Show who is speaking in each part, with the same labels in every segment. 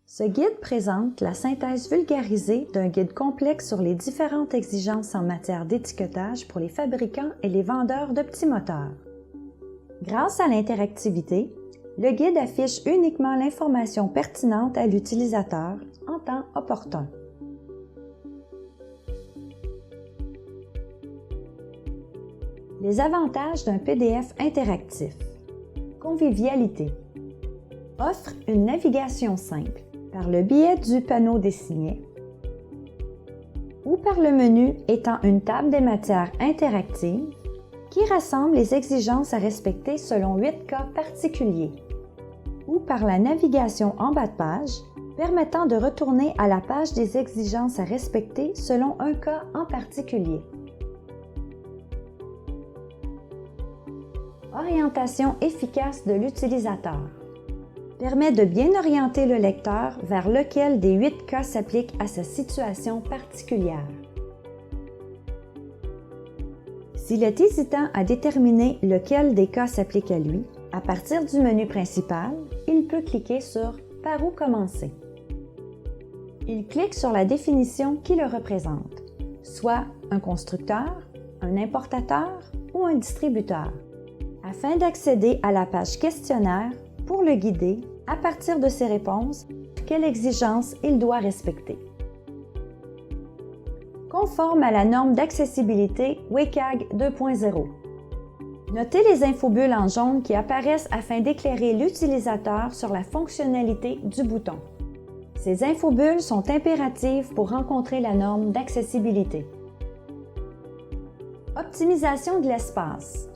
Speaker 1: Ce guide présente la synthèse vulgarisée d'un guide complexe sur les différentes exigences en matière d'étiquetage pour les fabricants et les vendeurs de petits moteurs. Grâce à l'interactivité, le guide affiche uniquement l'information pertinente à l'utilisateur en temps opportun. Les avantages d'un PDF interactif. Convivialité. Offre une navigation simple par le biais du panneau désigné ou par le menu étant une table des matières interactive qui rassemble les exigences à respecter selon 8 cas particuliers, ou par la navigation en bas de page permettant de retourner à la page des exigences à respecter selon un cas en particulier. Orientation efficace de l'utilisateur. Permet de bien orienter le lecteur vers lequel des 8 cas s'appliquent à sa situation particulière. S'il est hésitant à déterminer lequel des cas s'applique à lui, à partir du menu principal, il peut cliquer sur « Par où commencer ». Il clique sur la définition qui le représente, soit un constructeur, un importateur ou un distributeur, afin d'accéder à la page questionnaire pour le guider, à partir de ses réponses, quelle exigence il doit respecter. Conforme à la norme d'accessibilité WCAG 2.0. Notez les infobulles en jaune qui apparaissent afin d'éclairer l'utilisateur sur la fonctionnalité du bouton. Ces infobulles sont impératives pour rencontrer la norme d'accessibilité. Optimisation de l'espace.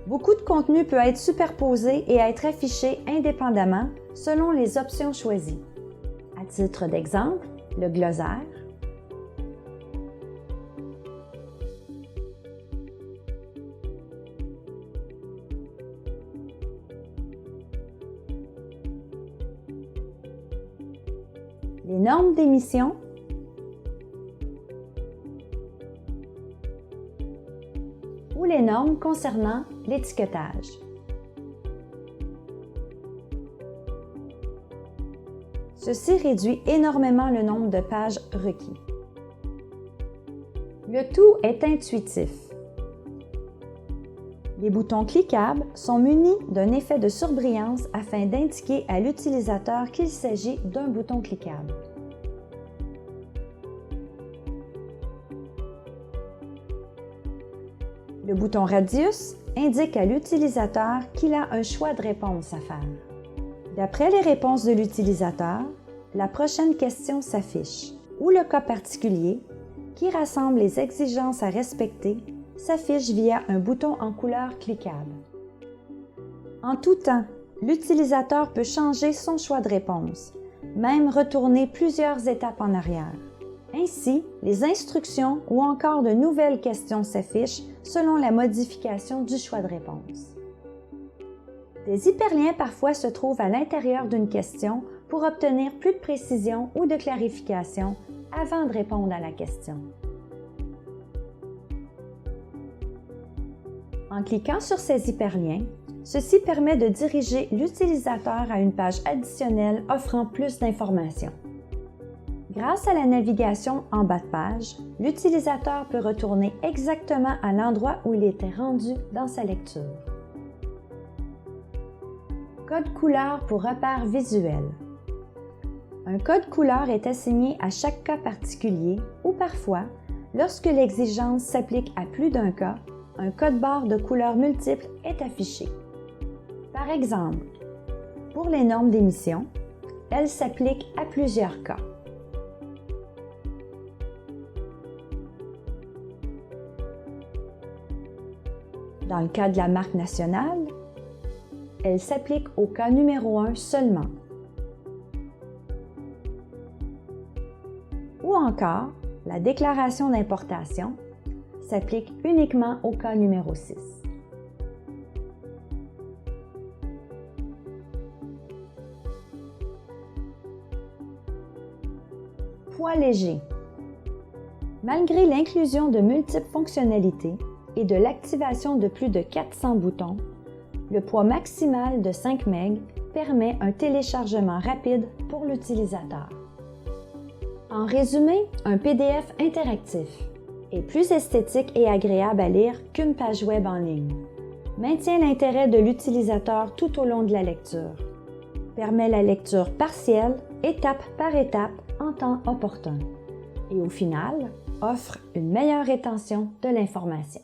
Speaker 1: Beaucoup de contenu peut être superposé et être affiché indépendamment selon les options choisies. À titre d'exemple, le glossaire, les normes d'émission, ou les normes concernant l'étiquetage. Ceci réduit énormément le nombre de pages requis. Le tout est intuitif. Les boutons cliquables sont munis d'un effet de surbrillance afin d'indiquer à l'utilisateur qu'il s'agit d'un bouton cliquable. Le bouton Radius indique à l'utilisateur qu'il a un choix de réponse à faire. D'après les réponses de l'utilisateur, la prochaine question s'affiche, ou le cas particulier, qui rassemble les exigences à respecter, s'affiche via un bouton en couleur cliquable. En tout temps, l'utilisateur peut changer son choix de réponse, même retourner plusieurs étapes en arrière. Ainsi, les instructions ou encore de nouvelles questions s'affichent selon la modification du choix de réponse. Des hyperliens parfois se trouvent à l'intérieur d'une question pour obtenir plus de précision ou de clarification avant de répondre à la question. En cliquant sur ces hyperliens, ceci permet de diriger l'utilisateur à une page additionnelle offrant plus d'informations. Grâce à la navigation en bas de page, l'utilisateur peut retourner exactement à l'endroit où il était rendu dans sa lecture. Code couleur pour repères visuels. Un code couleur est assigné à chaque cas particulier ou parfois, lorsque l'exigence s'applique à plus d'un cas, un code barre de couleurs multiples est affiché. Par exemple, pour les normes d'émission, elles s'appliquent à plusieurs cas. Dans le cas de la marque nationale, elle s'applique au cas numéro 1 seulement. Ou encore, la déclaration d'importation s'applique uniquement au cas numéro 6. Poids léger. Malgré l'inclusion de multiples fonctionnalités et de l'activation de plus de 400 boutons, le poids maximal de 5 MB permet un téléchargement rapide pour l'utilisateur. En résumé, un PDF interactif est plus esthétique et agréable à lire qu'une page web en ligne. Maintient l'intérêt de l'utilisateur tout au long de la lecture. Permet la lecture partielle, étape par étape, en temps opportun. Et au final, offre une meilleure rétention de l'information.